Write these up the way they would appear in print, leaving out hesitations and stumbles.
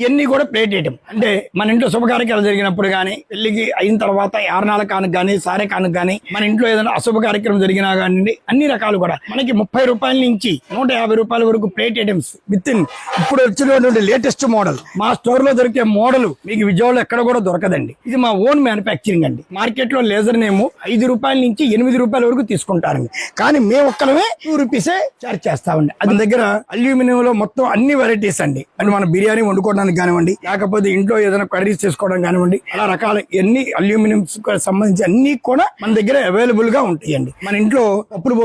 ఇవన్నీ కూడా plate item. అంటే మన ఇంట్లో శుభకార్యాలు జరిగినప్పుడు కానీ, పెళ్లికి అయిన తర్వాత యారణాల కానుక కానీ, సారే కానుక కానీ, మన ఇంట్లో ఏదైనా అశుభ కార్యక్రమం జరిగినా కానీ అన్ని రకాలు కూడా మనకి 30 రూపాయల నుంచి 150 రూపాయల వరకు ప్లేట్ ఐటమ్స్ విత్ ఇన్ ఇప్పుడు వచ్చినటువంటి లేటెస్ట్ మోడల్. మా స్టోర్ లో దొరికే మోడల్ మీకు విజయవాడలో ఎక్కడ కూడా దొరకదండి. ఇది మా ఓన్ మ్యానుఫ్యాక్చరింగ్ అండి. మార్కెట్ లో లేజర్ నేమో 5 రూపాయల నుంచి 8 రూపాయల వరకు తీసుకుంటారండి. కానీ మేము ఒక్కలమే 2 రూపీసే చార్జ్ చేస్తామండి. అది దగ్గర అల్యూమినియం లో మొత్తం అన్ని వెరైటీస్ అండి. అంటే మన బిర్యానీ వండుకోవడానికి కానివ్వండి, లేకపోతే ఇంట్లో ఏదైనా కర్రీస్ చేసుకోవడం కానివ్వండి, అలా రకాల ఎన్ని అల్యూమినియం సంబంధించి అన్ని కూడా మన దగ్గర అవైలబుల్ గా ఉంటాయండి. మన ఇంట్లో పప్పులు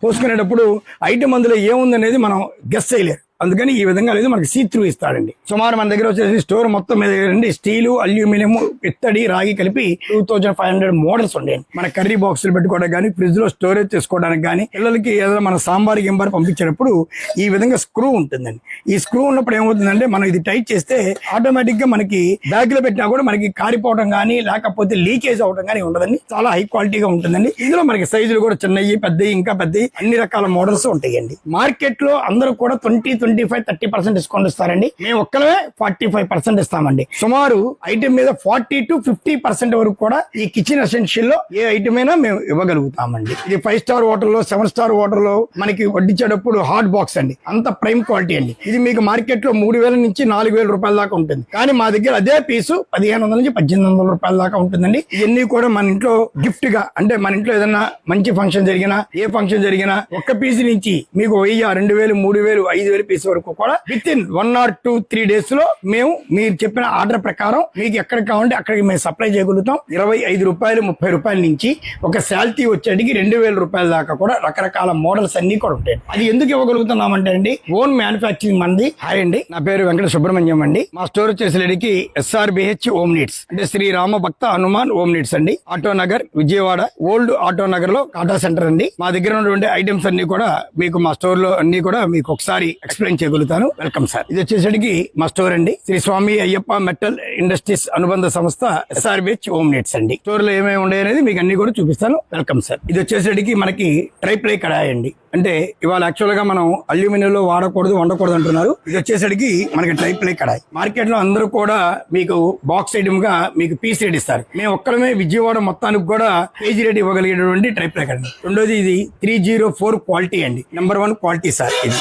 పోసుకునేటప్పుడు ఐటమ్ అందులో ఏముందనేది మనం గెస్ చేయలేరు. అందుకని ఈ విధంగా లేదు, మనకి సీ త్రూ ఇస్తాడండి. సుమారు మన దగ్గర వచ్చేసి స్టోర్ మొత్తం మీద స్టీలు, అల్యూమినియం, ఇత్తడి, రాగి కలిపి 2500 మోడల్స్ ఉన్నాయండి. మన కర్రీ బాక్సులు పెట్టుకోవడానికి కానీ, ఫ్రిడ్జ్ లో స్టోరేజ్ చేసుకోవడానికి కానీ, పిల్లలకి ఏదైనా మన సాంబార్ గింబార్ పంపించేటప్పుడు ఈ విధంగా స్క్రూ ఉంటుందండి. ఈ స్క్రూ ఉన్నప్పుడు ఏమవుతుందంటే మనం ఇది టైట్ చేస్తే ఆటోమేటిక్ గా మనకి బ్యాగ్ లో పెట్టినా కూడా మనకి కారిపోవడం కానీ, లేకపోతే లీకేజ్ అవడం కానీ ఉండదండి. చాలా హై క్వాలిటీగా ఉంటుందండి. ఇందులో మనకి సైజులు కూడా చిన్నవి, పెద్దవి, ఇంకా పెద్దవి అన్ని రకాల మోడల్స్ ఉంటాయండి. మార్కెట్ లో అందరూ కూడా 25-30% డిస్కౌంట్ ఇస్తారండి. మేము ఒక్కలమే 45% ఇస్తామండి. సుమారు ఐటమ్ మీద 40 to 50% వరకు కూడా ఈ కిచెన్ ఎసెన్షియల్ లో ఏ ఐటమ్ అయినా మేము ఇవ్వగలుగుతామండి. ఇది 5 స్టార్ హోటల్లో, 7 స్టార్ హోటల్లో మనకి వడ్డించేటప్పుడు హాట్ బాక్స్ అండి. అంత ప్రైమ్ క్వాలిటీ అండి. ఇది మీకు మార్కెట్ లో 3000 నుంచి 4000 రూపాయల దాకా ఉంటుంది. కానీ మా దగ్గర అదే పీసు 1500 నుంచి 1800 రూపాయల దాకా ఉంటుందండి. ఇవన్నీ కూడా మన ఇంట్లో గిఫ్ట్ గా, అంటే మన ఇంట్లో ఏదైనా మంచి ఫంక్షన్ జరిగినా, ఏ ఫంక్షన్ జరిగినా ఒక్క పీస్ నుంచి మీకు 1000, 2000, 3000, 5000 పీస్ వరకు కూడా విత్ ఇన్ 1 or 2-3 days లో మేము మీరు చెప్పిన ఆర్డర్ ప్రకారం మీకు ఎక్కడ కావాలంటే అక్కడికి మేము సప్లై చేయగలుగుతాం. 25 రూపాయలు, 30 రూపాయల నుంచి ఒక శాలరీ వచ్చేటికి 2000 రూపాయల దాకా కూడా రకరకాల మోడల్స్ అన్ని కూడా ఉంటాయి. అది ఎందుకు ఇవ్వగలుగుతున్నామంటే అండి, ఓన్ మ్యానుఫ్యాక్చరింగ్ మంది. హాయ్ అండి, నా పేరు వెంకట సుబ్రహ్మణ్యం అండి. మా స్టోర్ వచ్చేసరికి SRBH హోమ్ నీడ్స్, అంటే శ్రీ రామ భక్త హనుమాన్ హోమ్ నీడ్స్ అండి. Auto Nagar, Vijayawada old auto Nagar లో కాటా సెంటర్ అండి. మా దగ్గర ఉన్నటువంటి ఐటమ్స్ అన్ని కూడా మీకు మా స్టోర్ లో అన్ని కూడా మీకు ఒకసారి ఎక్స్ప్లెయిన్ చేయగలుగుతాను. Welcome sir. ఇది వచ్చేసరికి మా స్టోర్ అండి. శ్రీ స్వామి అయ్యప్ప మెటల్ ఇండస్ట్రీస్ అనుబంధ సంస్థ SRBH హోమ్ నీడ్స్ అండి. స్టోర్ లో ఏమేమి ఉన్నాయి అనేది మీకు అన్ని కూడా చూపిస్తాను. Welcome sir. ఇది వచ్చేసరికి మనకి ట్రైప్లై కడాయి అండి. అంటే ఇవాళ యాక్చువల్ గా మనం అల్యూమినియం లో వాడకూడదు, వండకూడదు అంటున్నారు. ఇది వచ్చేసరికి మనకి ట్రైప్లై కడాయి. మార్కెట్ లో అందరూ కూడా మీకు బాక్స్ ఐటమ్ గా మీకు పీస్ రేట్ ఇస్తారు. మేము ఒక్కడమే విజయవాడ మొత్తానికి కూడా పేజీ రేట్ ఇవ్వగలిగేటువంటి ట్రైప్లై కడాయి. రెండోది ఇది 304 క్వాలిటీ అండి. నెంబర్ 1 క్వాలిటీ సార్ ఇది.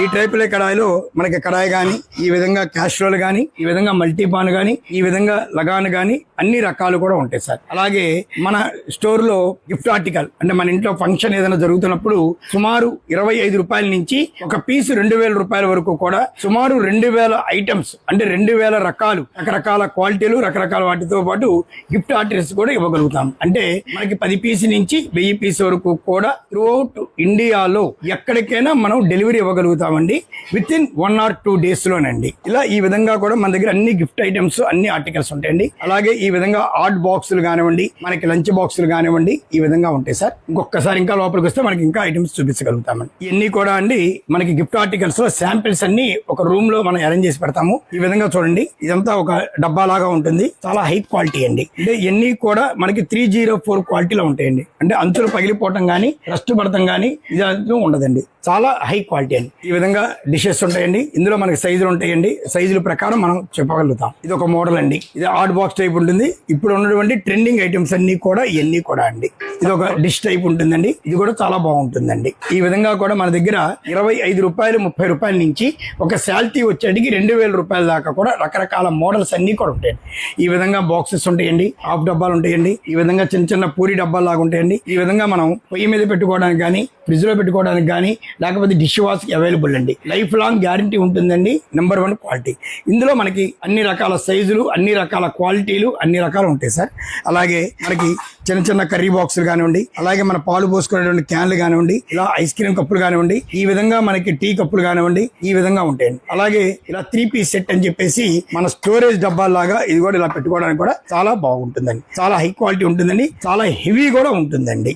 ఈ ట్రైప్లై కడాయిలో మనకి కడాయి గానీ, ఈ విధంగా క్యాస్ట్రోల్ గానీ, ఈ విధంగా మల్టీపాన్ గానీ, ఈ విధంగా లగాన్ గానీ అన్ని రకాలు కూడా ఉంటాయి సార్. అలాగే మన స్టోర్ లో గిఫ్ట్ ఆర్టికల్, అంటే మన ఇంట్లో ఫంక్షన్ ఏదైనా జరుగుతున్నప్పుడు సుమారు 25 రూపాయల నుంచి ఒక పీసు 2000 రూపాయల వరకు కూడా సుమారు 2000 ఐటమ్స్, అంటే 2000 రకాలు, రకరకాల క్వాలిటీలు, రకరకాల వాటితో పాటు గిఫ్ట్ ఆర్టికల్స్ కూడా ఇవ్వగలుగుతాం. అంటే మనకి 10 పీసు నుంచి 1000 పీసు వరకు కూడా త్రూఅవుట్ ఇండియాలో ఎక్కడికైనా మనం డెలివరీ ఇవ్వగలుగుతాం అండి. With in 1 or 2 days లోనండి. ఇలా ఈ విధంగా కూడా మన దగ్గర అన్ని గిఫ్ట్ ఐటమ్స్, అన్ని ఆర్టికల్స్ ఉంటాయండి. అలాగే ఈ విధంగా హాట్ బాక్సులు కానివ్వండి, మనకి లంచ్ బాక్సులు కానివ్వండి, ఈ విధంగా ఉంటాయి సార్. ఇంకొకసారి ఇంకా లోపలికి వస్తే మనకి ఇంకా ఐటమ్స్ చూపించగలుగుతామండి. ఇవన్నీ కూడా అండి మనకి గిఫ్ట్ ఆర్టికల్స్ లో శాంపిల్స్ అన్ని ఒక రూమ్ లో మనం అరేంజ్ చేసి పెడతాము. ఈ విధంగా చూడండి, ఇదంతా ఒక డబ్బా లాగా ఉంటుంది. చాలా హై క్వాలిటీ అండి. అంటే ఇవన్నీ కూడా మనకి 304 క్వాలిటీలో ఉంటాయండి. అంటే అంచులు పగిలిపోవటం గానీ, రస్ట్ పడటం గానీ ఇది ఉండదండి. చాలా హై క్వాలిటీ అండి. ఈ విధంగా డిషెస్ ఉంటాయండి. ఇందులో మనకి సైజులు ఉంటాయండి. సైజుల ప్రకారం మనం చెప్పగలుగుతాం. ఇది ఒక మోడల్ అండి. ఇది హాట్ బాక్స్ టైప్ ఉంటుంది. ఇప్పుడు ఉన్నటువంటి ట్రెండింగ్ ఐటమ్స్ అన్ని కూడా ఇవన్నీ కూడా అండి. ఇది ఒక డిష్ టైప్ ఉంటుందండి. ఇది కూడా చాలా బాగుంటుందండి. ఈ విధంగా కూడా మన దగ్గర 25 రూపాయలు, 30 రూపాయల నుంచి ఒక శాలరీ వచ్చేటికి 2000 రూపాయల దాకా కూడా రకరకాల మోడల్స్ అన్ని కూడా ఉంటాయండి. ఈ విధంగా బాక్సెస్ ఉంటాయండి, హాఫ్ డబ్బాలు ఉంటాయండి. ఈ విధంగా చిన్న చిన్న పూరి డబ్బాలు లాగా ఉంటాయండి. ఈ విధంగా మనం పొయ్యి మీద పెట్టుకోవడానికి కానీ, ఫ్రిడ్జ్ లో పెట్టుకోవడానికి కానీ, లేకపోతే డిష్ వాష్ అవైలబుల్ అండి. లైఫ్ లాంగ్ గ్యారంటీ ఉంటుందండి. Number 1 quality. ఇందులో మనకి అన్ని రకాల సైజులు, అన్ని రకాల క్వాలిటీలు, అన్ని రకాలు ఉంటాయి సార్. అలాగే మనకి చిన్న చిన్న కర్రీ బాక్సులు కానివ్వండి, అలాగే మన పాలు పోసుకునేటువంటి క్యాన్లు కానివ్వండి, ఇలా ఐస్ క్రీమ్ కప్పులు కానివ్వండి, ఈ విధంగా మనకి టీ కప్పులు కానివ్వండి, ఈ విధంగా ఉంటాయండి. అలాగే ఇలా 3 పీస్ సెట్ అని చెప్పేసి మన స్టోరేజ్ డబ్బాలాగా ఇది కూడా ఇలా పెట్టుకోవడానికి కూడా చాలా బాగుంటుందండి. చాలా హై క్వాలిటీ ఉంటుందండి. చాలా హెవీ కూడా ఉంటుందండి.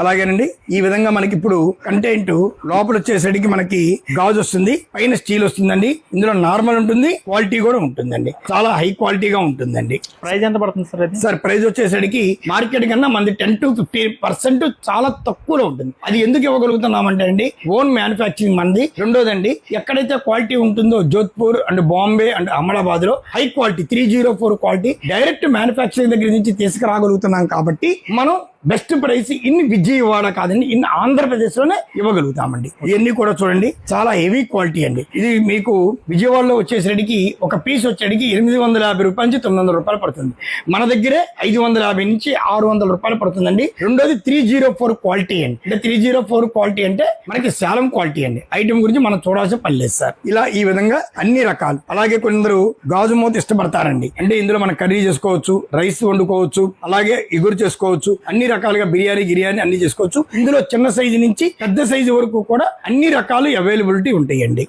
అలాగేనండి ఈ విధంగా మనకి ఇప్పుడు కంటెంట్ లోపల వచ్చేసరికి మనకి గాజు వస్తుంది, పైన స్టీల్ వస్తుందండి. ఇందులో నార్మల్ ఉంటుంది, క్వాలిటీ కూడా ఉంటుందండి, చాలా హై క్వాలిటీగా ఉంటుందండి. ప్రైస్ ఎంత పడుతుంది సార్ అది? సార్ ప్రైస్ వచ్చేసరికి మార్కెట్ కన్నా మనది 10 to 50% చాలా తక్కువలో ఉంటుంది. అది ఎందుకు ఇవ్వగలుగుతున్నామంటే అండి ఓన్ మ్యానుఫ్యాక్చరింగ్ మనది. రెండోదండి ఎక్కడైతే క్వాలిటీ ఉంటుందో జోధ్పూర్ అండ్ బాంబే అండ్ అహ్మదాబాద్ లో high quality 304 quality direct manufacturing దగ్గర నుంచి తీసుకురాగలుగుతున్నాం కాబట్టి మనం బెస్ట్ ప్రైస్ ఇన్ విజయవాడ కాదండి, ఇన్ ఆంధ్రప్రదేశ్ లోనే ఇవ్వగలుగుతామండి. ఇవన్నీ కూడా చూడండి చాలా హెవీ క్వాలిటీ అండి. ఇది మీకు విజయవాడలో వచ్చేసరికి ఒక పీస్ వచ్చేటికి 850 రూపాయల నుంచి 900 రూపాయలు పడుతుంది. మన దగ్గరే 550 నుంచి 600 రూపాయలు పడుతుందండి. రెండోది 304 క్వాలిటీ అండి. అంటే 304 క్వాలిటీ అంటే మనకి శాలం క్వాలిటీ అండి. ఐటమ్ గురించి మనం చూడాల్సిన పని లేదు సార్. ఇలా ఈ విధంగా అన్ని రకాలు. అలాగే కొందరు గాజు మూత ఇష్టపడతారండి. అంటే ఇందులో మనం కర్రీ చేసుకోవచ్చు, రైస్ వండుకోవచ్చు, అలాగే ఇగురు చేసుకోవచ్చు, అన్ని రకాలుగా బిర్యానీ అన్ని చేసుకోవచ్చు. ఇందులో చిన్న సైజు నుంచి పెద్ద సైజు వరకు కూడా అన్ని రకాలు అవైలబిలిటీ ఉంటాయండి.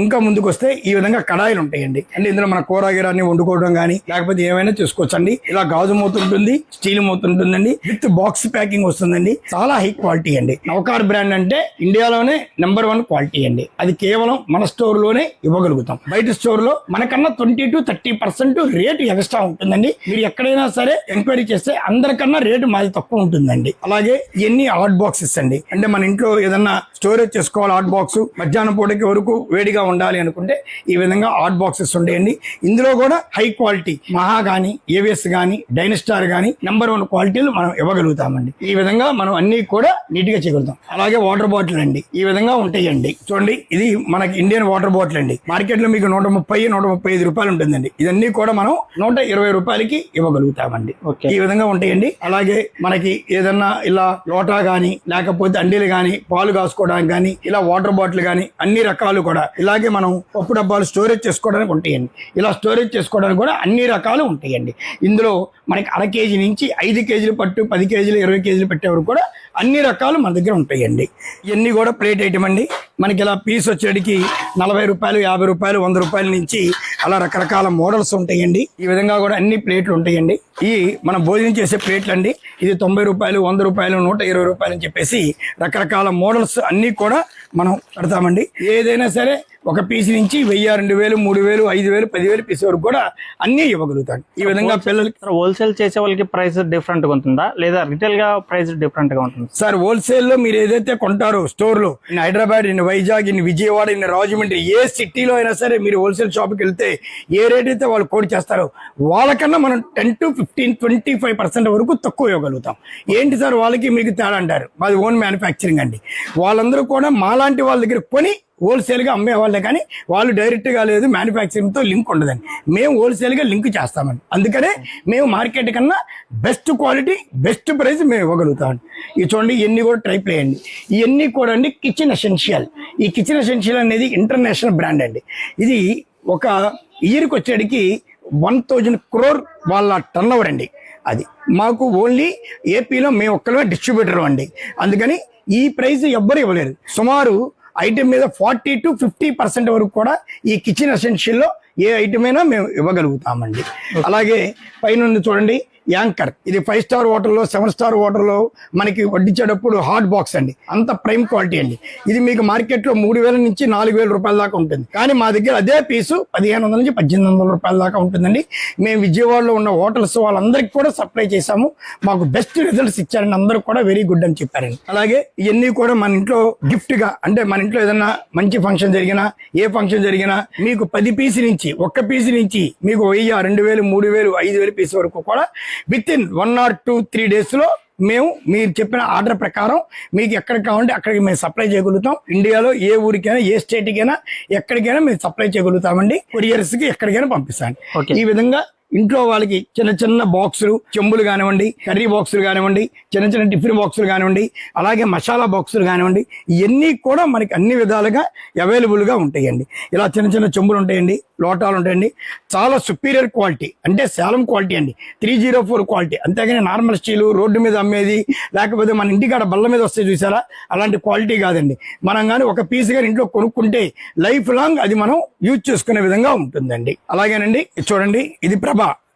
ఇంకా ముందుకు వస్తే ఈ విధంగా కడాయిలు ఉంటాయండి. అంటే ఇందులో మన కూరగాయలన్నీ వండుకోవడం కానీ లేకపోతే ఏమైనా చేసుకోవచ్చు అండి. ఇలా గాజు మూత ఉంటుంది, స్టీల్ మూత ఉంటుందండి, విత్ బాక్స్ ప్యాకింగ్ వస్తుందండి. చాలా హై క్వాలిటీ అండి. నవకార్ బ్రాండ్ అంటే ఇండియాలోనే నెంబర్ 1 క్వాలిటీ అండి. అది కేవలం మన స్టోర్ లోనే ఇవ్వగలుగుతాం. బయట స్టోర్ లో మనకన్నా 20 to 30% రేటు ఎక్స్ట్రా ఉంటుందండి. మీరు ఎక్కడైనా సరే ఎంక్వైరీ చేస్తే అందరికన్నా రేటు మాది తక్కువ ఉంటుందండి. అలాగే ఇవన్నీ హాట్ బాక్సెస్ అండి. అంటే మన ఇంట్లో ఏదన్నా స్టోరేజ్ చేసుకోవాలి, హాట్ బాక్స్ మధ్యాహ్నం పూటకి వరకు వేడిగా ఉండాలి అనుకుంటే ఈ విధంగా హాట్ బాక్సెస్ ఉంటాయండి. ఇందులో కూడా హై క్వాలిటీ మహా గానీ, ఏవిఎస్ గానీ, డైనస్టార్ గానీ నెంబర్ 1 క్వాలిటీలు మనం ఇవ్వగలుగుతామండి. ఈ విధంగా మనం అన్ని కూడా నీట్ గా చేయగలుగుతాం. అలాగే వాటర్ బాటిల్ అండి ఈ విధంగా ఉంటాయండి. చూడండి ఇది మనకి ఇండియన్ వాటర్ బాటిల్ అండి. మార్కెట్ లో మీకు 130-135 రూపాయలు ఉంటుందండి. ఇదన్నీ కూడా మనం 120 రూపాయలకి ఇవ్వగలుగుతామండి. ఈ విధంగా ఉంటాయండి. అలాగే మనకి ఏదన్నా ఇలా లోటా గానీ లేకపోతే అండీలు గానీ, పాలు కాసుకోవడానికి గానీ, ఇలా వాటర్ బాటిల్ గానీ అన్ని రకాలు కూడా. ఇలాగే మనం పప్పు డబ్బాలు స్టోరేజ్ చేసుకోవడానికి ఉంటాయండి. ఇలా స్టోరేజ్ చేసుకోవడానికి కూడా అన్ని రకాలు ఉంటాయండి. ఇందులో మనకి 1/2 కేజీ నుంచి 5 కేజీలు పట్టు, 10 కేజీలు, 20 కేజీలు పెట్టే వరకు కూడా అన్ని రకాలు మన దగ్గర ఉంటాయండి. ఇవన్నీ కూడా ప్లేట్ ఐటమ్ అండి. మనకి ఇలా పీస్ వచ్చేటికి 40 రూపాయలు, 50 రూపాయలు, 100 రూపాయల నుంచి అలా రకరకాల మోడల్స్ ఉంటాయండి. ఈ విధంగా కూడా అన్ని ప్లేట్లు ఉంటాయండి. ఈ మనం భోజనం చేసే ప్లేట్లు అండి. ఇది 90 రూపాయలు, 100 రూపాయలు, 120 రూపాయలు అని చెప్పేసి రకరకాల మోడల్స్ అన్ని కూడా మనం పెడతామండి. ఏదైనా సరే ఒక పీస్ నుంచి 1000, 2000, 3000, 5000, 10,000 పీస్ వరకు కూడా అన్ని ఇవ్వగలుగుతాం. ఈ విధంగా పిల్లలకి హోల్సేల్ చేసే వాళ్ళకి ప్రైస్ డిఫరెంట్ గా ఉంటుందా లేదా రిటైల్ గా ప్రైస్ డిఫరెంట్ గా ఉంటుంది? సార్ హోల్సేల్ లో మీరు ఏదైతే కొంటారో స్టోర్ లో, in Hyderabad, in Vizag, in Vijayawada, in Rajahmundry, ఏ సిటీలో అయినా సరే మీరు హోల్సేల్ షాప్ కి వెళ్తే ఏ రేట్ అయితే వాళ్ళు కోడ్ చేస్తారో వాళ్ళకన్నా మనం 10 to 15, 25% వరకు తక్కువ ఇవ్వగలుగుతాం. ఏంటి సార్ వాళ్ళకి మీకు తేడా అంటారు? మాది ఓన్ మ్యానుఫ్యాక్చరింగ్ అండి. వాళ్ళందరూ కూడా మాలాంటి వాళ్ళ దగ్గర కొని హోల్సేల్ గా అమ్మే వాళ్ళే, కానీ వాళ్ళు డైరెక్ట్ గా లేదు, మ్యానుఫ్యాక్చరింగ్ తో లింక్ ఉండదండి. మేము హోల్సేల్ గా లింక్ చేస్తామండి. అందుకనే మేము మార్కెట్ కన్నా బెస్ట్ క్వాలిటీ, బెస్ట్ ప్రైస్ మేము ఇవ్వగలుగుతామండి. ఇవి చూడండి ఇవన్నీ కూడా ట్రై ప్లే అండి. ఇవన్నీ కూడా అండి కిచెన్ ఎసెన్షియల్. ఈ కిచెన్ ఎసెన్షియల్ అనేది ఇంటర్నేషనల్ బ్రాండ్ అండి. ఇది ఒక ఇయర్కి వచ్చేటికి 1000 crore వాళ్ళ టర్న్ ఓవర్ అండి. అది మాకు ఓన్లీ ఏపీలో మేము ఒక్కరే డిస్ట్రిబ్యూటర్ అండి. అందుకని ఈ ప్రైస్ ఎవ్వరు ఇవ్వలేరు. సుమారు ఐటమ్ మీద 40 to 50% వరకు కూడా ఈ కిచెన్ ఎసెన్షియల్ లో ఏ ఐటమ్ అయినా మేము ఇవ్వగలుగుతామండి. అలాగే పైన చూడండి యాంకర్. ఇది 5 స్టార్ హోటల్లో, 7 స్టార్ హోటల్లో మనకి వడ్డించేటప్పుడు హాట్ బాక్స్ అండి. అంత ప్రైమ్ క్వాలిటీ అండి. ఇది మీకు మార్కెట్ లో 3000 నుంచి 4000 రూపాయల దాకా ఉంటుంది. కానీ మా దగ్గర అదే పీసు 1500 నుంచి 1800 రూపాయల దాకా ఉంటుందండి. మేము విజయవాడలో ఉన్న హోటల్స్ వాళ్ళందరికీ కూడా సప్లై చేశాము. మాకు బెస్ట్ రిజల్ట్స్ ఇచ్చారండి. అందరూ కూడా వెరీ గుడ్ అని చెప్పారండి. అలాగే ఇవన్నీ కూడా మన ఇంట్లో గిఫ్ట్ గా, అంటే మన ఇంట్లో ఏదన్నా మంచి ఫంక్షన్ జరిగినా, ఏ ఫంక్షన్ జరిగినా మీకు 10 పీస్ నుంచి, ఒక్క పీస్ నుంచి మీకు 1000, 2000, 3000, 5000 పీస్ వరకు కూడా విత్ ఇన్ 1 or 2, 3 days లో మేము మీరు చెప్పిన ఆర్డర్ ప్రకారం మీకు ఎక్కడికి కావాలంటే అక్కడికి మేము సప్లై చేయగలుగుతాం. ఇండియాలో ఏ ఊరికైనా, ఏ స్టేట్కైనా, ఎక్కడికైనా మేము సప్లై చేయగలుగుతామండి. కొరియర్స్ కి ఎక్కడికైనా పంపిస్తాం. ఈ విధంగా ఇంట్లో వాళ్ళకి చిన్న చిన్న బాక్సులు, చెంబులు కానివ్వండి, కర్రీ బాక్సులు కానివ్వండి, చిన్న చిన్న టిఫిన్ బాక్సులు కానివ్వండి, అలాగే మసాలా బాక్సులు కానివ్వండి, ఇవన్నీ కూడా మనకి అన్ని విధాలుగా అవైలబుల్ గా ఉంటాయండి. ఇలా చిన్న చిన్న చెంబులు ఉంటాయండి, లోటాలు ఉంటాయండి. చాలా సుపీరియర్ క్వాలిటీ, అంటే శాలం క్వాలిటీ అండి. 304 క్వాలిటీ. అంతేగాని నార్మల్ స్టీలు రోడ్డు మీద అమ్మేది, లేకపోతే మన ఇంటికాడ బల్ల మీద వస్తే చూసారా, అలాంటి క్వాలిటీ కాదండి. మనం కానీ ఒక పీస్ కానీ ఇంట్లో కొనుక్కుంటే లైఫ్ లాంగ్ అది మనం యూజ్ చేసుకునే విధంగా ఉంటుందండి. అలాగేనండి చూడండి, ఇది ప్రభ.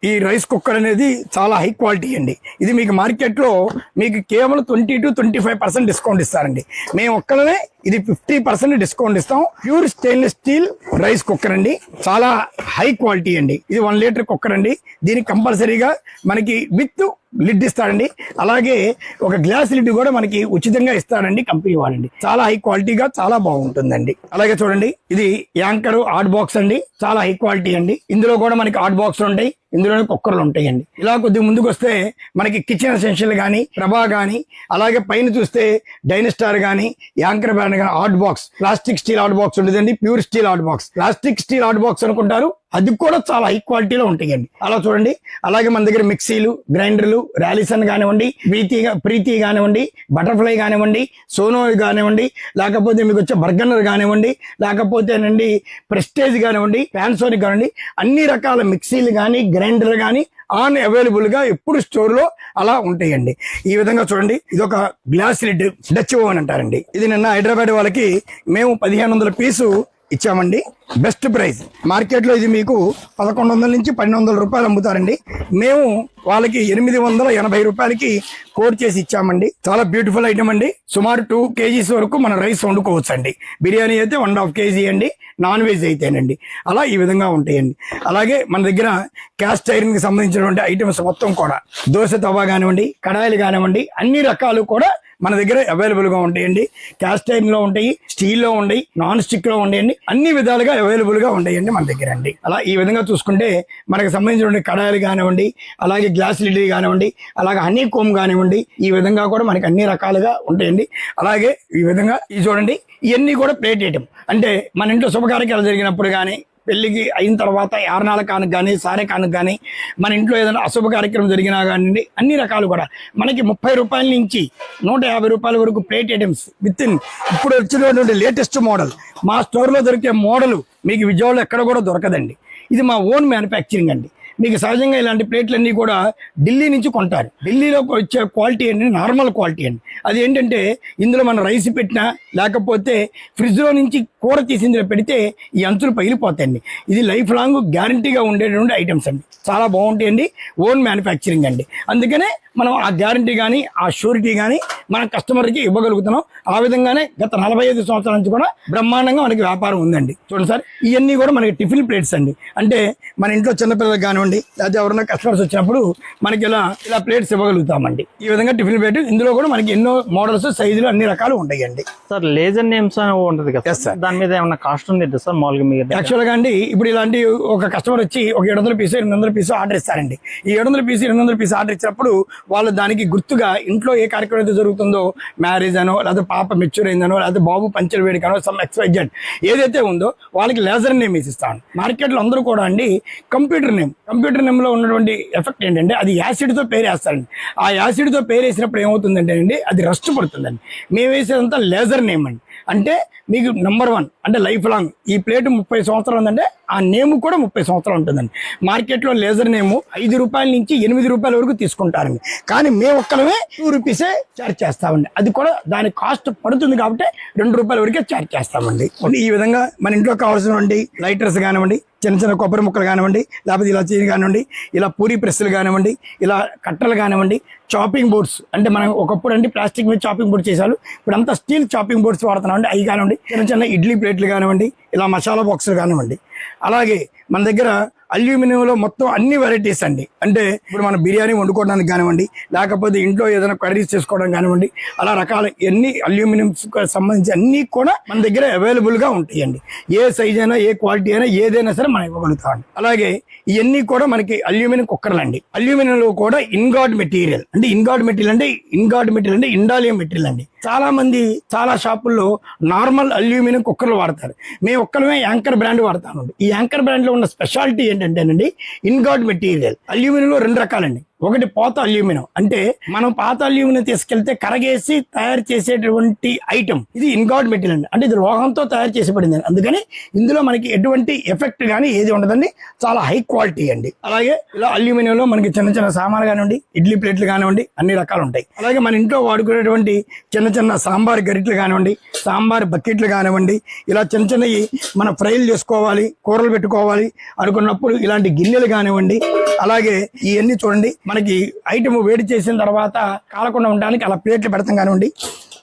ఈ రైస్ కుక్కర్ అనేది చాలా హై క్వాలిటీ అండి. ఇది మీకు మార్కెట్లో మీకు కేవలం 20 to 25% డిస్కౌంట్ ఇస్తారండి. మేము ఒక్కలనే ఇది 50% డిస్కౌంట్ ఇస్తాం. Pure stainless steel rice cooker అండి, చాలా హై క్వాలిటీ అండి. ఇది 1 లీటర్ కుక్కర్ అండి. దీనికి కంపల్సరీగా మనకి విత్ లిడ్ ఇస్తాడండి. అలాగే ఒక గ్లాస్ లిడ్ కూడా మనకి ఉచితంగా ఇస్తాడండి కంపెనీ వాడండి. చాలా హై క్వాలిటీగా చాలా బాగుంటుందండి. అలాగే చూడండి, ఇది యాంకర్ హాట్ బాక్స్ అండి, చాలా హై క్వాలిటీ అండి. ఇందులో కూడా మనకి హాట్ బాక్స్ ఉంటాయి, ఇందులోనే కుక్కర్లు ఉంటాయండి. ఇలా కొద్దిగా ముందుకు వస్తే మనకి కిచెన్ ఎసెన్షియల్ కానీ, ప్రభా కానీ, అలాగే పైన చూస్తే డైనస్టార్ కానీ, యాంకర్ బ్రాండ్ కానీ hot box, plastic steel hot box ఉంటుందండి. Pure steel hot box, plastic steel hot box అనుకుంటారు, అది కూడా చాలా హై క్వాలిటీలో ఉంటాయండి. అలా చూడండి. అలాగే మన దగ్గర మిక్సీలు, గ్రైండర్లు, ర్యాలిసన్ కానివ్వండి, ప్రీతి కానివ్వండి, బటర్ఫ్లై కానివ్వండి, సోనో కానివ్వండి, లేకపోతే మీకు వచ్చే బర్గనర్ కానివ్వండి, లేకపోతేనండి ప్రెస్టేజ్ కానివ్వండి, పానాసోనిక్ కానివ్వండి, అన్ని రకాల మిక్సీలు కానీ గ్రైండర్లు కానీ ఆన్ అవైలబుల్ గా ఎప్పుడు స్టోర్ లో అలా ఉంటాయండి. ఈ విధంగా చూడండి, ఇది ఒక గ్లాస్ లిడ్ డచ్ ఓవెన్ అంటారండి. ఇది నిన్న హైదరాబాద్ వాళ్ళకి మేము 1500 పీసు ఇచ్చామండి. బెస్ట్ ప్రైస్ మార్కెట్ లో ఇది మీకు 1100 నుంచి 1200 రూపాయలు అమ్ముతారండి. మేము వాళ్ళకి 880 రూపాయలకి కోడ్ చేసి ఇచ్చామండి. చాలా బ్యూటిఫుల్ ఐటమ్ అండి. సుమారు 2 kgs వరకు మన రైస్ వండుకోవచ్చు అండి. బిర్యానీ అయితే 1.5 kg అండి, నాన్ వెజ్ అయితేనండి. అలా ఈ విధంగా ఉంటాయండి. అలాగే మన దగ్గర క్యాస్ట్ ఐరన్ కి సంబంధించినటువంటి ఐటమ్స్ మొత్తం కూడా, దోశ తవా కానివ్వండి, కడాయిలు కానివ్వండి, అన్ని రకాలు కూడా మన దగ్గర అవైలబుల్ గా ఉంటాయండి. క్యాస్ట్ ఐరన్ లో ఉంటాయి, స్టీల్ లో ఉంటాయి, నాన్ స్టిక్ లో ఉంటాయండి, అన్ని విధాలుగా అవైలబుల్ గా ఉంటాయండి మన దగ్గర అండి. అలా ఈ విధంగా చూసుకుంటే మనకు సంబంధించిన కడాయిలు కానివ్వండి, అలాగే గ్లాస్ లిడ్ కానివ్వండి, అలాగే హనీ కోమ్ కానివ్వండి, ఈ విధంగా కూడా మనకి అన్ని రకాలుగా ఉంటాయండి. అలాగే ఈ విధంగా ఇది చూడండి, ఇవన్నీ కూడా ప్లేట్ ఐటమ్. అంటే మన ఇంట్లో శుభకార్యాలు జరిగినప్పుడు కానీ, పెళ్లికి అయిన తర్వాత యారణాల కానుక కానీ, సారే కానుక కానీ, మన ఇంట్లో ఏదైనా అశుభ కార్యక్రమం జరిగినా కానివ్వండి, అన్ని రకాలు కూడా మనకి 30 రూపాయల నుంచి 150 రూపాయల వరకు ప్లేట్ ఐటమ్స్ విత్ ఇన్ ఇప్పుడు వచ్చినటువంటి లేటెస్ట్ మోడల్. మా స్టోర్లో దొరికే మోడల్ మీకు విజయవాడలో ఎక్కడ కూడా దొరకదండి. ఇది మా ఓన్ మ్యానుఫ్యాక్చరింగ్ అండి. మీకు సహజంగా ఇలాంటి ప్లేట్లన్నీ కూడా ఢిల్లీ నుంచి కొంటారు. ఢిల్లీలో వచ్చే క్వాలిటీ ఏంటంటే నార్మల్ క్వాలిటీ అండి. అది ఏంటంటే ఇందులో మనం రైస్ పెట్టినా, లేకపోతే ఫ్రిడ్జ్లో నుంచి కూర తీసి ఇందులో పెడితే ఈ అంచులు పగిలిపోతాయండి. ఇది లైఫ్ లాంగ్ గ్యారంటీగా ఉండేటువంటి ఐటమ్స్ అండి. చాలా బాగుంటాయండి. ఓన్ మ్యానుఫ్యాక్చరింగ్ అండి. అందుకనే మనం ఆ గ్యారంటీ కానీ, ఆ షూరిటీ కానీ మన కస్టమర్కి ఇవ్వగలుగుతున్నాం. ఆ విధంగానే గత 45 సంవత్సరాల నుంచి కూడా బ్రహ్మాండంగా మనకి వ్యాపారం ఉందండి. చూడండి సార్, ఇవన్నీ కూడా మనకి టిఫిన్ ప్లేట్స్ అండి. అంటే మన ఇంట్లో చిన్నపిల్లలకు కానివ్వండి, లేకపోతే ఎవరైనా కస్టమర్స్ వచ్చినప్పుడు మనకి ఇలా ప్లేట్స్ ఇవ్వగలుగుతామండి. ఈ విధంగా టిఫిన్ ప్లేట్, ఇందులో కూడా మనకి ఎన్నో మోడల్స్, సైజులు అన్ని రకాలు ఉంటాయండి. సార్ లేజర్ నేమ్స్ అని ఉంటుంది కదా సార్, దాని మీద ఏమన్నా కాస్ట్ ఉంది సార్ మామూలుగా మీరు? యాక్చువల్ గా అండి, ఇప్పుడు ఇలాంటి ఒక కస్టమర్ వచ్చి ఒక 700 పీసు 800 పీసు ఆర్డర్ ఇస్తారండి. ఈ 700 పీసు 800 పీసు ఆర్డర్ ఇచ్చినప్పుడు వాళ్ళు దానికి గుర్తుగా ఇంట్లో ఏ కార్యక్రమం అయితే జరుగుతుందో, మ్యారేజ్ అనో, లేకపోతే పాప మెచ్యూర్ అయిందనో, లేకపోతే బాబు పంచర్ వేడికనో, సమ్ XYZ ఏదైతే ఉందో వాళ్ళకి లేజర్ నేమ్ వేసిస్తాను. మార్కెట్లో అందరూ కూడా అండి కంప్యూటర్ నేమ్ లో ఉన్నటువంటి ఎఫెక్ట్ ఏంటంటే అది యాసిడ్ తో పేరేస్తారండి. ఆ యాసిడ్ తో పేరేసినప్పుడు ఏమవుతుందంటే అండి అది రస్ట్ పడుతుందండి. మేము వేసేదంతా లేజర్ నేమ్ అండి. అంటే మీకు నంబర్ 1 అంటే లైఫ్ లాంగ్. ఈ ప్లేట్ 30 సంవత్సరాలు ఉందంటే ఆ నేమ్ కూడా 30 సంవత్సరాలు ఉంటుందండి. మార్కెట్లో లేజర్ నేమ్ 5 రూపాయల నుంచి 8 రూపాయల వరకు తీసుకుంటారండి. కానీ మేము ఒక్కలమే 2 రూపీసే ఛార్జ్ చేస్తామండి. అది కూడా దాని కాస్ట్ పడుతుంది కాబట్టి 2 రూపాయల వరకే ఛార్జ్ చేస్తామండి. ఈ విధంగా మన ఇంట్లో కావాల్సినటువంటి లైటర్స్ కానివ్వండి, చిన్న చిన్న కొబ్బరి ముక్కలు కానివ్వండి, లేకపోతే ఇలా చీని కానివ్వండి, ఇలా పూరి ప్రెస్సులు కానివ్వండి, ఇలా కట్టలు కానివ్వండి, చాపింగ్ బోర్డ్స్ అంటే మనం ఒకప్పుడు అండి ప్లాస్టిక్ మీద చాపింగ్ బోర్డ్ చేశారు, ఇప్పుడు అంతా స్టీల్ చాపింగ్ బోర్డ్స్ వాడుతున్నాం అండి. అవి కానివ్వండి, చిన్న చిన్న ఇడ్లీ ప్లేట్లు కానివ్వండి, ఇలా మసాలా బాక్సులు కానివ్వండి. అలాగే మన దగ్గర అల్యూమినియంలో మొత్తం అన్ని వెరైటీస్ అండి. అంటే ఇప్పుడు మనం బిర్యానీ వండుకోవడానికి కానివ్వండి, లేకపోతే ఇంట్లో ఏదైనా కర్రీస్ చేసుకోవడం కానివ్వండి, అలా రకాల ఎన్ని అల్యూమినియం సంబంధించి అన్ని కూడా మన దగ్గర అవైలబుల్ గా ఉంటాయండి. ఏ సైజ్ అయినా, ఏ క్వాలిటీ అయినా, ఏదైనా సరే మనం ఇవ్వగలుగుతామండి. అలాగే ఇవన్నీ కూడా మనకి అల్యూమినియం కుక్కర్లు అండి. అల్యూమినియంలో కూడా ఇన్గార్డ్ మెటీరియల్ అంటే ఇండాలియం మెటీరియల్ అండి. చాలా మంది చాలా షాపుల్లో నార్మల్ అల్యూమినియం కుక్కర్లు వాడతారు. మేము ఒక్కలమే యాంకర్ బ్రాండ్ వాడతామండి. ఈ యాంకర్ బ్రాండ్ లో ఉన్న స్పెషాలిటీ ఏంటంటేనండి ఇన్గార్డ్ మెటీరియల్. అల్యూమినియంలో 2 రకాలండి. ఒకటి పాత అల్యూమినియం, అంటే మనం పాత అల్యూమినియం తీసుకెళ్తే కరగేసి తయారు చేసేటువంటి ఐటమ్. ఇది ఇన్గాడ్ మెటీరియల్ అండి, అంటే ఇది లోహంతో తయారు చేసబడింది. అందుకని ఇందులో మనకి ఎటువంటి ఎఫెక్ట్ కానీ ఏది ఉండదండి, చాలా హై క్వాలిటీ అండి. అలాగే ఇలా అల్యూమినియంలో మనకి చిన్న చిన్న సామాన్లు కానివ్వండి, ఇడ్లీ ప్లేట్లు కానివ్వండి, అన్ని రకాలు ఉంటాయి. అలాగే మన ఇంట్లో వాడుకునేటువంటి చిన్న చిన్న సాంబార్ గరిటెలు కానివ్వండి, సాంబార్ బకెట్లు కానివ్వండి, ఇలా చిన్న చిన్నవి మన ఫ్రైలు చేసుకోవాలి, కూరలు పెట్టుకోవాలి అనుకున్నప్పుడు ఇలాంటి గిన్నెలు కానివ్వండి. అలాగే ఇవన్నీ చూడండి, మనకి ఐటమ్ వేడి చేసిన తర్వాత కాలకుండా ఉండడానికి అలా ప్లేట్లు పెడతాం కానివ్వండి.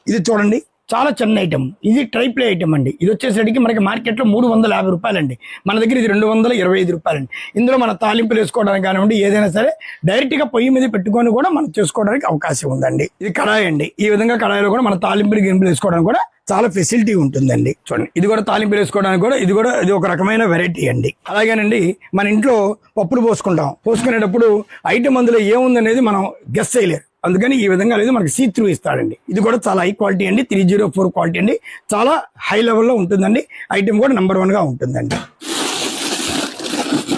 ఇది చూడండి, చాలా చిన్న ఐటమ్, ఇది ట్రైప్లే ఐటమ్ అండి. ఇది వచ్చేసరికి మనకి మార్కెట్లో 350 రూపాయలండి, మన దగ్గర ఇది 225 రూపాయలండి. ఇందులో మన తాలింపులు వేసుకోవడానికి కానివ్వండి, ఏదైనా సరే డైరెక్ట్గా పొయ్యి మీద పెట్టుకొని కూడా మనం చేసుకోవడానికి అవకాశం ఉందండి. ఇది కడాయి అండి, ఈ విధంగా కడాయిలో కూడా మన తాలింపులు గింపులు వేసుకోవడానికి కూడా చాలా ఫెసిలిటీ ఉంటుందండి. చూడండి, ఇది కూడా తాలింపులు వేసుకోవడానికి కూడా ఇది ఒక రకమైన వెరైటీ అండి. అలాగేనండి మన ఇంట్లో పప్పులు పోసుకునేటప్పుడు ఐటమ్ అందులో ఏముందనేది మనం గెస్ చేయలేరు. అందుకని ఈ విధంగా లేదు, మనకి సీ త్రూ ఇస్తాడండి. ఇది కూడా చాలా హై క్వాలిటీ అండి, 304 క్వాలిటీ అండి, చాలా హై లెవెల్లో ఉంటుందండి. ఐటమ్ కూడా నెంబర్ 1 గా ఉంటుందండి.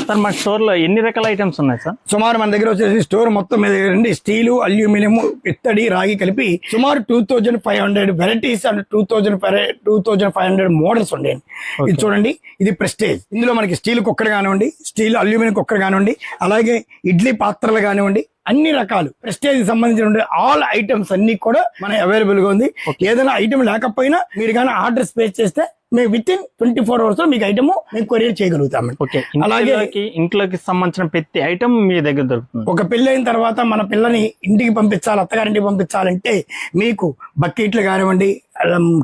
సార్ మన స్టోర్ లో ఎన్ని రకాల ఐటమ్స్ ఉన్నాయి సార్? సుమారు మన దగ్గర వచ్చేసి స్టోర్ మొత్తం మీద స్టీలు, అల్యూమినియం, ఇత్తడి, రాగి కలిపి సుమారు 2500 వెరైటీస్ అండ్ 2500 మోడల్స్ ఉండేయండి. ఇది చూడండి, ఇది ప్రెస్టేజ్. ఇందులో మనకి స్టీల్ కుక్కర్ కానివ్వండి, స్టీల్ అల్యూమినియం కుక్కర్ కానివ్వండి, అలాగే ఇడ్లీ పాత్రలు కానివ్వండి, అన్ని రకాలు ప్రెస్టేజ్ సంబంధించిన ఆల్ ఐటమ్స్ అన్ని కూడా మన అవైలబుల్ గా ఉంది. ఏదైనా ఐటమ్ లేకపోయినా మీరు కానీ ఆర్డర్ స్పేస్ చేస్తే మేము విత్ ఇన్ 24 hours లో మీకు ఐటమ్ మేము కొరియర్ చేయగలుగుతామండి. అలాగే ఇంట్లోకి సంబంధించిన ప్రతి ఐటమ్ మీ దగ్గర దొరుకుతుంది. ఒక పెళ్లి అయిన తర్వాత మన పిల్లని ఇంటికి పంపించాలి, అత్తగారింటికి పంపించాలంటే మీకు బకెట్లు కానివ్వండి,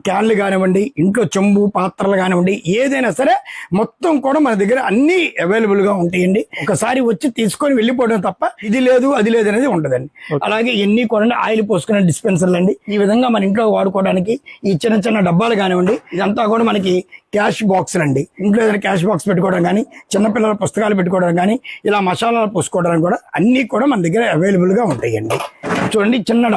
క్యాన్లు కానివ్వండి, ఇంట్లో చెంబు పాత్రలు కానివ్వండి, ఏదైనా సరే మొత్తం కూడా మన దగ్గర అన్ని అవైలబుల్ గా ఉంటాయండి. ఒకసారి వచ్చి తీసుకొని వెళ్ళిపోవడం తప్ప ఇది లేదు అది లేదు అనేది ఉండదండి. అలాగే ఎన్ని కూడా ఆయిల్ పోసుకునే డిస్పెన్సర్లు అండి. ఈ విధంగా మన ఇంట్లో వాడుకోవడానికి ఈ చిన్న చిన్న డబ్బాలు కానివ్వండి, ఇదంతా కూడా మనకి క్యాష్ బాక్స్ అండి. ఇంట్లో ఏదైనా క్యాష్ బాక్స్ పెట్టుకోవడం కానీ, చిన్నపిల్లల పుస్తకాలు పెట్టుకోవడం కానీ, ఇలా మసాలాలు పోసుకోవడానికి కూడా అన్ని కూడా మన దగ్గర అవైలబుల్ గా ఉంటాయండి. చూడండి, చిన్న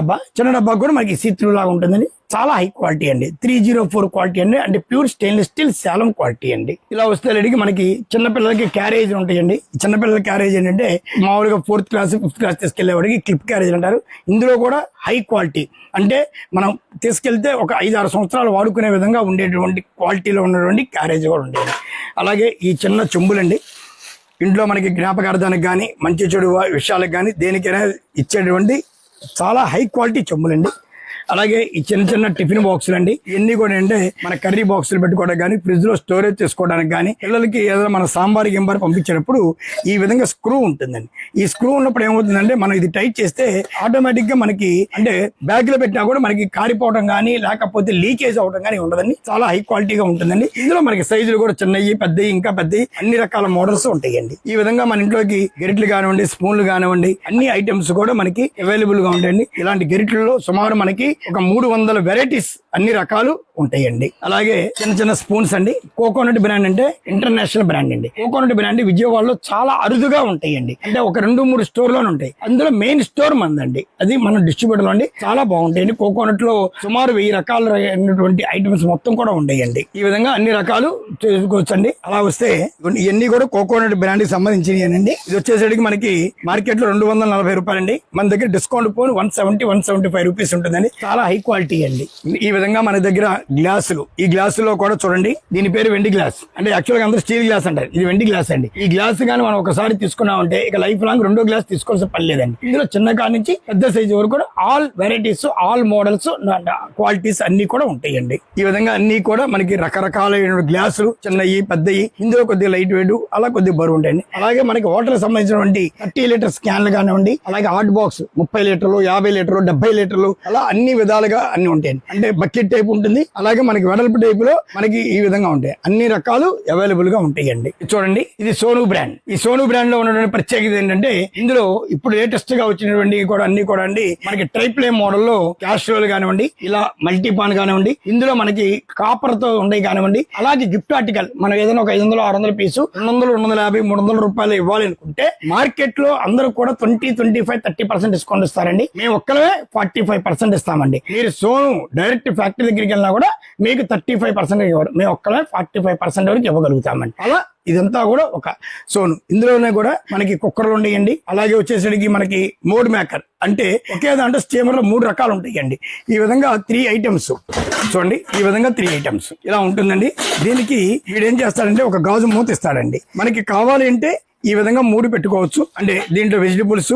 డబ్బా కూడా మనకి సీత్రూ లాగా ఉంటుందండి. చాలా హై క్వాలిటీ అండి, 304 క్వాలిటీ అండి, అంటే ప్యూర్ స్టెయిన్లెస్ స్టీల్ శాలం క్వాలిటీ అండి. ఇలా వస్తే లేడికి మనకి చిన్నపిల్లలకి క్యారేజ్ ఉంటాయండి. చిన్నపిల్లల క్యారేజ్ ఏంటంటే మామూలుగా 4th క్లాస్ 5th క్లాస్ తీసుకెళ్లేవాడికి క్లిప్ క్యారేజ్ అంటారు. ఇందులో కూడా హై క్వాలిటీ, అంటే మనం తీసుకెళ్తే ఒక 5-6 సంవత్సరాలు వాడుకునే విధంగా ఉండేటువంటి క్వాలిటీలో ఉన్నటువంటి క్యారేజ్ కూడా ఉండేది. అలాగే ఈ చిన్న చెంబులండి, ఇంట్లో మనకి జ్ఞాపకార్థానికి కానీ, మంచి చెడు విషయాలకు కానీ దేనికైనా ఇచ్చేటువంటి చాలా హై క్వాలిటీ చెంబులండి. అలాగే ఈ చిన్న చిన్న టిఫిన్ బాక్సులు అండి, ఇవన్నీ కూడా అంటే మన కర్రీ బాక్సులు పెట్టుకోవడానికి కానీ, ఫ్రిడ్జ్ లో స్టోరేజ్ చేసుకోవడానికి కానీ, పిల్లలకి ఏదైనా మన సాంబార్ గింబార్ పంపించేటప్పుడు ఈ విధంగా స్క్రూ ఉంటుందండి. ఈ స్క్రూ ఉన్నప్పుడు ఏమవుతుందంటే మనం ఇది టైట్ చేస్తే ఆటోమేటిక్ గా మనకి అంటే బ్యాగ్ లో పెట్టినా కూడా మనకి కారిపోవడం కానీ లేకపోతే లీకేజ్ అవడం కానీ ఉండదండి. చాలా హై క్వాలిటీగా ఉంటుందండి. ఇందులో మనకి సైజులు కూడా చిన్నవి, పెద్దవి, ఇంకా పెద్దవి, అన్ని రకాల మోడల్స్ ఉంటాయండి. ఈ విధంగా మన ఇంట్లోకి గెరిట్లు కానివ్వండి, స్పూన్లు కానివ్వండి, అన్ని ఐటమ్స్ కూడా మనకి అవైలబుల్ గా ఉంటాయండి. ఇలాంటి గెరిట్లలో సుమారు మనకి ఒక 300 వెరైటీస్ అన్ని రకాలు ఉంటాయండి. అలాగే చిన్న చిన్న స్పూన్స్ అండి. కోకోనట్ బ్రాండ్ అంటే ఇంటర్నేషనల్ బ్రాండ్ అండి. కోకోనట్ బ్రాండ్ విజయవాడలో చాలా అరుదుగా ఉంటాయండి, అంటే ఒక 2-3 స్టోర్లోనే ఉంటాయి. అందులో మెయిన్ స్టోర్ మందండి, అది మన డిస్ట్రిబ్యూటర్ అండి. చాలా బాగుంటాయండి. కోకోనట్ లో సుమారు 1000 రకాలైనటువంటి ఐటమ్స్ మొత్తం కూడా ఉంటాయండి. ఈ విధంగా అన్ని రకాలు చేసుకోవచ్చండి. అలా వస్తే ఇవన్నీ కూడా కోకోనట్ బ్రాండ్ కి సంబంధించినవి. ఇది వచ్చేసరికి మనకి మార్కెట్ లో 240 రూపాయలండి. మన దగ్గర డిస్కౌంట్ పోను 175 రూపీస్ ఉంటుందండి. చాలా హై క్వాలిటీ అండి. ఈ విధంగా మన దగ్గర గ్లాసులు, ఈ గ్లాసులో కూడా చూడండి, దీని పేరు వెండి గ్లాస్, అంటే యాక్చువల్ గా అందరూ స్టీల్ గ్లాస్ అంటారు, ఇది వెండి గ్లాస్ అండి. ఈ గ్లాస్ కానీ మనం ఒకసారి తీసుకున్నామంటే ఇక లైఫ్ లాంగ్ 2వ గ్లాస్ తీసుకోవాల్సిన పని లేదండి. ఇందులో చిన్న కాడ నుంచి పెద్ద సైజు వరకు కూడా all varieties, all models, qualities అన్ని కూడా ఉంటాయండి. ఈ విధంగా అన్ని కూడా మనకి రకరకాలైన గ్లాసులు, చిన్నవి, పెద్దవి, ఇందులో కొద్దిగా లైట్ వెయిట్, అలా కొద్దిగా బరువు ఉంటాయండి. అలాగే మనకి వాటర్ సంబంధించినటువంటి 30 లీటర్స్ క్యాన్లు కానివ్వండి, అలాగే హాట్ బాక్స్ 30 లీటర్లు, 50 లీటర్లు, 70 లీటర్లు, అలా అన్ని విధాలుగా అన్ని ఉంటాయండి. అంటే బకెట్ టైప్ ఉంటుంది, అలాగే మనకి వెడల్పు టైప్ లో మనకి ఈ విధంగా ఉంటాయి. అన్ని రకాలు అవైలబుల్ గా ఉంటాయండి. చూడండి, ఇది సోను బ్రాండ్. ఈ సోను బ్రాండ్ లో ఉన్నటువంటి ప్రత్యేకత ఏంటంటే ఇందులో ఇప్పుడు లేటెస్ట్ గా వచ్చినటువంటి కూడా అన్ని కూడా అండి మనకి ట్రైప్లే మోడల్ లో క్యాస్ట్రోల్ కానివ్వండి, ఇలా మల్టీపాన్ కానివ్వండి, ఇందులో మనకి కాపర్ తో ఉండేవి కానివ్వండి, అలాగే గిఫ్ట్ ఆర్టికల్ మనం ఏదైనా ఒక 500, 600 పీసు 200, 250, 300 రూపాయలు ఇవ్వాలి అనుకుంటే మార్కెట్ లో అందరూ కూడా 20, 25, 30% డిస్కౌంట్ ఇస్తారండి. మేము ఒక్కలే 45% ఇస్తామండి. ఇస్తామండి. మీరు సోను డైరెక్ట్ ఫ్యాక్టరీ దగ్గరికి వెళ్ళినా కూడా మీకు 35% ఇవ్వరు, మేము ఒక్కనే 45% వరకు ఇవ్వగలుగుతామండి. అలా ఇదంతా కూడా ఒక సోను. ఇందులోనే కూడా మనకి కుక్కర్లు ఉంటాయండి. అలాగే వచ్చేసరికి మనకి మోడ్ మేకర్ అంటే ఒకే దాంట్లో స్టీమర్ లో 3 రకాలు ఉంటాయండి. ఈ విధంగా 3 ఐటమ్స్ చూడండి, ఈ విధంగా 3 ఐటమ్స్ ఇలా ఉంటుందండి. దీనికి వీడేం చేస్తాడంటే ఒక గాజు మూత ఇస్తాడండి. మనకి కావాలి అంటే ఈ విధంగా 3 పెట్టుకోవచ్చు. అంటే దీంట్లో వెజిటబుల్స్,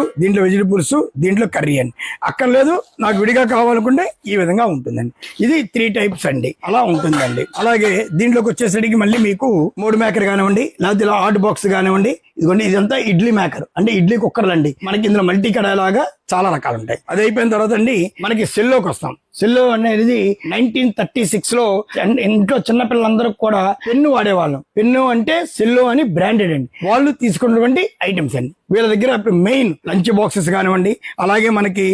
దీంట్లో కర్రీ అండి. అక్కర్లేదు నాకు విడిగా కావాలనుకుంటే ఈ విధంగా ఉంటుందండి. ఇది 3 టైప్స్ అండి, అలా ఉంటుందండి. అలాగే దీంట్లోకి వచ్చేసరికి మళ్ళీ మీకు మోడ్ మేకర్ కానివ్వండి, లేకపోతే ఇలా హాట్ బాక్స్ కానివ్వండి. ఇదిగోండి ఇదంతా ఇడ్లీ మేకర్ అంటే ఇడ్లీ కుక్కర్లు అండి. మనకి ఇందులో మల్టీ కడాయి లాగా చాలా రకాలు ఉంటాయి. అది అయిపోయిన తర్వాత అండి మనకి సెల్లోకి వస్తాం. సెల్లో అనేది 1936 లో ఇంట్లో చిన్నపిల్లలందరూ కూడా పెన్ను వాడేవాళ్ళం. పెన్ను అంటే సెల్లో అని బ్రాండెడ్ అండి. వాళ్ళు తీసుకున్నటువంటి ఐటమ్స్ అండి. వీళ్ళ దగ్గర ఇప్పుడు మెయిన్ లంచ్ బాక్సెస్ కానివ్వండి, అలాగే మనకి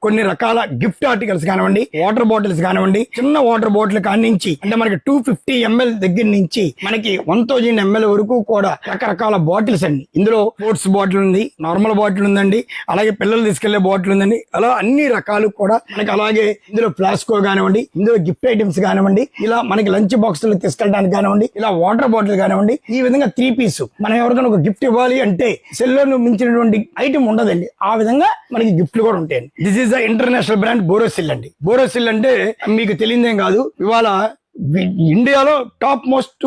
కొన్ని రకాల గిఫ్ట్ ఆర్టికల్స్ కానివ్వండి, వాటర్ బాటిల్స్ కానివ్వండి, చిన్న వాటర్ బాటిల్ కానించి అంటే మనకి 250 ml దగ్గర నుంచి మనకి 1000 ml వరకు కూడా రకరకాల బాటిల్స్ అండి. ఇందులో స్పోర్ట్స్ బాటిల్ ఉంది, నార్మల్ బాటిల్ ఉందండి, అలాగే పిల్లలు తీసుకెళ్లే బాటిల్ ఉందండి. అలా అన్ని రకాలు కూడా మనకి, అలాగే ఇందులో ఫ్లాస్కో కానివ్వండి, ఇందులో గిఫ్ట్ ఐటమ్స్ కానివ్వండి, ఇలా మనకి లంచ్ బాక్స్ లో తీసుకెళ్ళడానికి కానివ్వండి, ఇలా వాటర్ బాటిల్ కానివ్వండి, ఈ విధంగా 3 పీస్ మనం ఎవరికైనా ఒక గిఫ్ట్ ఇవ్వాలి అంటే సెల్లో మించినటువంటి ఐటమ్ ఉండదండి. ఆ విధంగా మనకి గిఫ్ట్లు కూడా ఉంటాయండి. This is the international brand Borosil అండి. బోరోసిల్ అంటే మీకు తెలియదేం కాదు, ఇవాళ ఇండియాలో top most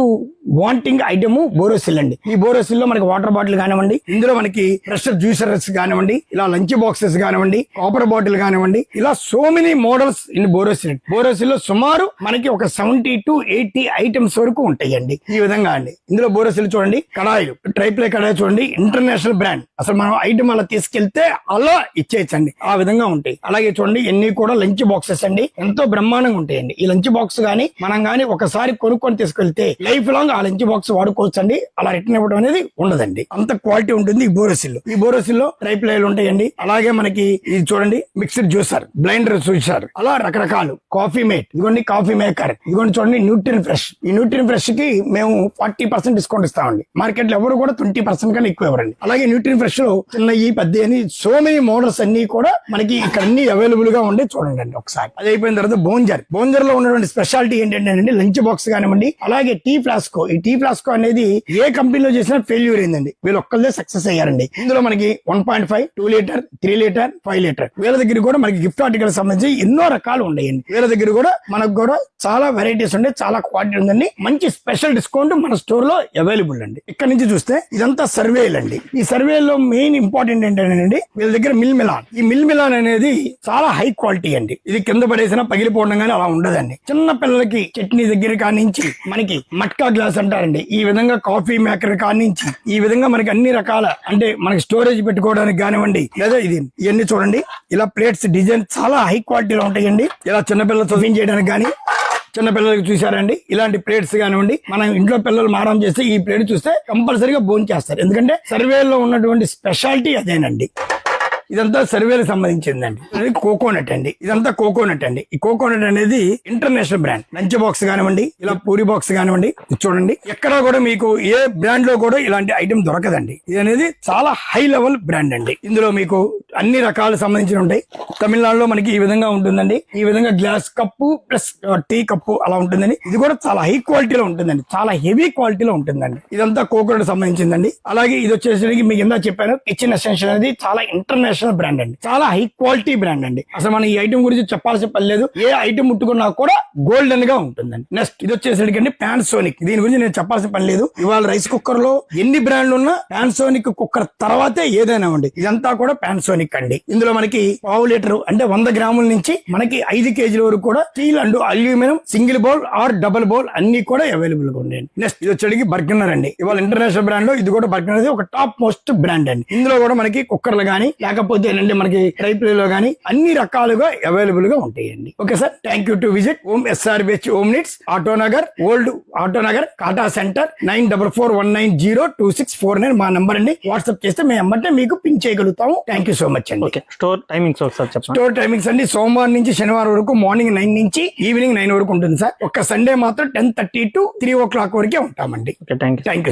wanting item Borosil అండి. ఈ బోరోసిల్ లో మనకి వాటర్ బాటిల్ కానివ్వండి, ఇందులో మనకి ప్రెషర్ జ్యూసర్స్ కానివ్వండి, ఇలా లంచ్ బాక్సెస్ కానివ్వండి, కాపర్ బాటిల్ కానివ్వండి, ఇలా so many models in Borosil. Borosil లో సుమారు మనకి ఒక 70 to 80 ఐటమ్స్ వరకు ఉంటాయండి. ఈ విధంగా అండి. ఇందులో బోరోసిల్ చూడండి, కడాయిలు, ట్రైప్లే కడాయి చూడండి, ఇంటర్నేషనల్ బ్రాండ్. అసలు మనం ఐటమ్ అలా తీసుకెళ్తే అలా ఇచ్చేయచ్చండి, ఆ విధంగా ఉంటాయి. అలాగే చూడండి ఇన్ని కూడా లంచ్ బాక్సెస్ అండి, ఎంతో బ్రహ్మాండంగా ఉంటాయండి. ఈ లంచ్ బాక్స్ గానీ మనం గానీ ఒకసారి కొనుక్కొని తీసుకెళ్తే లైఫ్ లాంగ్ ఆ లంచ్ బాక్స్ వాడుకోవచ్చు అండి. అలా రిటర్న్ ఇవ్వడం అనేది ఉండదండి, అంత క్వాలిటీ ఉంటుంది ఈ బోరోసిల్. ఈ బోరోసిల్ లో ట్రైప్లేలు ఉంటాయండి. అలాగే మనకి ఇది చూడండి మిక్సర్ జ్యూసర్, బ్లైండర్ జ్యూసర్, అలా రకరకాలు. కాఫీ మేట్, ఇదిగోండి కాఫీ మేకర్, ఇదిగోండి చూడండి న్యూట్రిన్ ఫ్రెష్. ఈ న్యూట్రిన్ ఫ్రెష్ కి మేము 40% డిస్కౌంట్ ఇస్తామండి. మార్కెట్ లో ఎవరు కూడా 20% కన్నా ఎక్కువ ఇవ్వరండి. అలాగే న్యూట్రిన్ ఫ్రెష్ లో చిన్నవి, పెద్ద అని సో మెనీ మోడల్స్ అన్ని కూడా మనకి ఇక్కడ అన్ని అవైలబుల్ గా ఉండే చూడండి ఒకసారి. అది అయిపోయిన తర్వాత బోంజర్. బోంజర్ లో ఉన్నటువంటి స్పెషాలిటీ ఏంటంటే లంచ్ బాక్స్ కానివ్వండి, అలాగే టీ ఫ్లాస్కో. ఈ టీ ఫ్లాస్కో అనేది ఏ కంపెనీలో చేసినా ఫెయిల్యూర్ అయిందండి, వీళ్ళు ఒక్కళ్ళే సక్సెస్ అయ్యారండి. ఇందులో మనకి 1.5, 2 లీటర్, 3 లీటర్, 5 లీటర్. వీళ్ళ దగ్గర కూడా మనకి గిఫ్ట్ ఆర్టికల్ సంబంధించి ఎన్నో రకాలు ఉన్నాయండి. వీళ్ళ దగ్గర కూడా మనకు కూడా చాలా వెరైటీస్ ఉండే, చాలా క్వాలిటీ ఉందండి. మంచి స్పెషల్ డిస్కౌంట్ మన స్టోర్ లో అవైలబుల్ అండి. ఇక్కడ నుంచి చూస్తే ఇదంతా సర్వేలు అండి. ఈ సర్వేలో మెయిన్ ఇంపార్టెంట్ ఏంటంటే వీళ్ళ దగ్గర మిల్ మిలాన్. ఈ మిల్ మిలాన్ అనేది చాలా హై క్వాలిటీ అండి. ఇది కింద పడేసినా పగిలిపోవడం కానీ అలా ఉండదండి. చిన్న పిల్లలకి చట్నీ దగ్గర కానించి మనకి మట్కా గ్లాస్ అంటారండి, ఈ విధంగా కాఫీ మేకర్ కానించి ఈ విధంగా మనకి అన్ని రకాల అంటే మనకి స్టోరేజ్ పెట్టుకోవడానికి కానివ్వండి, లేదా ఇది ఇవన్నీ చూడండి ఇలా ప్లేట్స్ డిజైన్ చాలా హై క్వాలిటీలో ఉంటాయండి. ఇలా చిన్నపిల్లలు సర్వింగ్ చేయడానికి కానీ, చిన్నపిల్లలకి చూసారండి ఇలాంటి ప్లేట్స్ కానివ్వండి. మనం ఇంట్లో పిల్లలు మారం చేస్తే ఈ ప్లేట్ చూస్తే కంపల్సరీగా భోజనం చేస్తారు, ఎందుకంటే సర్వేలో ఉన్నటువంటి స్పెషాలిటీ అదేనండి. ఇదంతా సర్వేలకు సంబంధించిందండి. ఇది కోకోనట్ అండి, ఇదంతా కోకోనట్ అండి. ఈ కోకోనట్ అనేది ఇంటర్నేషనల్ బ్రాండ్. లంచ్ బాక్స్ కానివ్వండి, ఇలా పూరి బాక్స్ కానివ్వండి, చూడండి ఎక్కడా కూడా మీకు ఏ బ్రాండ్ లో కూడా ఇలాంటి ఐటమ్ దొరకదండి. ఇది అనేది చాలా హై లెవెల్ బ్రాండ్ అండి. ఇందులో మీకు అన్ని రకాలు సంబంధించి ఉంటాయి. తమిళనాడులో మనకి ఈ విధంగా ఉంటుందండి. ఈ విధంగా glass cup plus tea cup అలా ఉంటుందండి. ఇది కూడా చాలా హై క్వాలిటీలో ఉంటుందండి, చాలా హెవీ క్వాలిటీలో ఉంటుందండి. ఇదంతా కోకోనట్ సంబంధించిందండి. అలాగే ఇది వచ్చేసరికి మీకు ఇందా చెప్పాను కిచెన్ ఎసెన్షియల్ అనేది చాలా ఇంటర్నేషనల్ బ్రాండ్ అండి, చాలా హై క్వాలిటీ బ్రాండ్ అండి. అసలు మనం ఈ ఐటమ్ గురించి చెప్పాల్సిన పని లేదు, ఏ ఐటమ్ ముట్టుకున్నా కూడా గోల్డెన్ గా ఉంటుందండి. నెక్స్ట్ ఇది వచ్చేసరికి పానాసోనిక్. దీని గురించి నేను చెప్పాల్సిన పని లేదు. ఇవాళ రైస్ కుక్కర్ లో ఎన్ని బ్రాండ్లు ఉన్నా పానాసోనిక్ కుక్కర్ తర్వాతే ఏదైనా ఉండి, ఇదంతా కూడా పానాసోనిక్ అండి. ఇందులో మనకి 1/2 లీటర్ అంటే 100 గ్రాముల నుంచి మనకి 5 కేజీల వరకు కూడా steel and aluminium single bowl or double bowl అన్ని కూడా అవైలబుల్ గా ఉన్నాయండి. నెక్స్ట్ ఇది వచ్చేటికి బర్గనర్ అండి. ఇవాళ ఇంటర్నేషనల్ బ్రాండ్ లో ఇది కూడా బర్గనర్ అనేది ఒక టాప్ మోస్ట్ బ్రాండ్ అండి. ఇందులో కూడా మనకి కుక్కర్లు గానీ లేకపోతే ఏంటంటే మనకి ట్రైప్లేలో గానీ అన్ని రకాలుగా అవైలబుల్ గా ఉంటాయండి. Okay sir, thank you to visit ohm SRBH ohm needs, Autonagar, old Autonagar, kata centre, 9441902649 మా నంబర్ అండి. వాట్సాప్ చేస్తే మేము అమ్మంటే మీకు పిన్ చేయగలుగుతాము. థ్యాంక్ యూ సో మచ్ అండి. ఓకే, స్టోర్ టైమింగ్స్ ఒకసారి చెప్పండి. స్టోర్ టైమింగ్స్ అండి సోమవారం నుంచి శనివారం వరకు మార్నింగ్ 9 నుంచి ఈవినింగ్ 9 వరకు ఉంటుంది సార్. ఒక్క సండే మాత్రం 10:30 to 3 o'clock వరకే ఉంటామండి. Okay, thank you.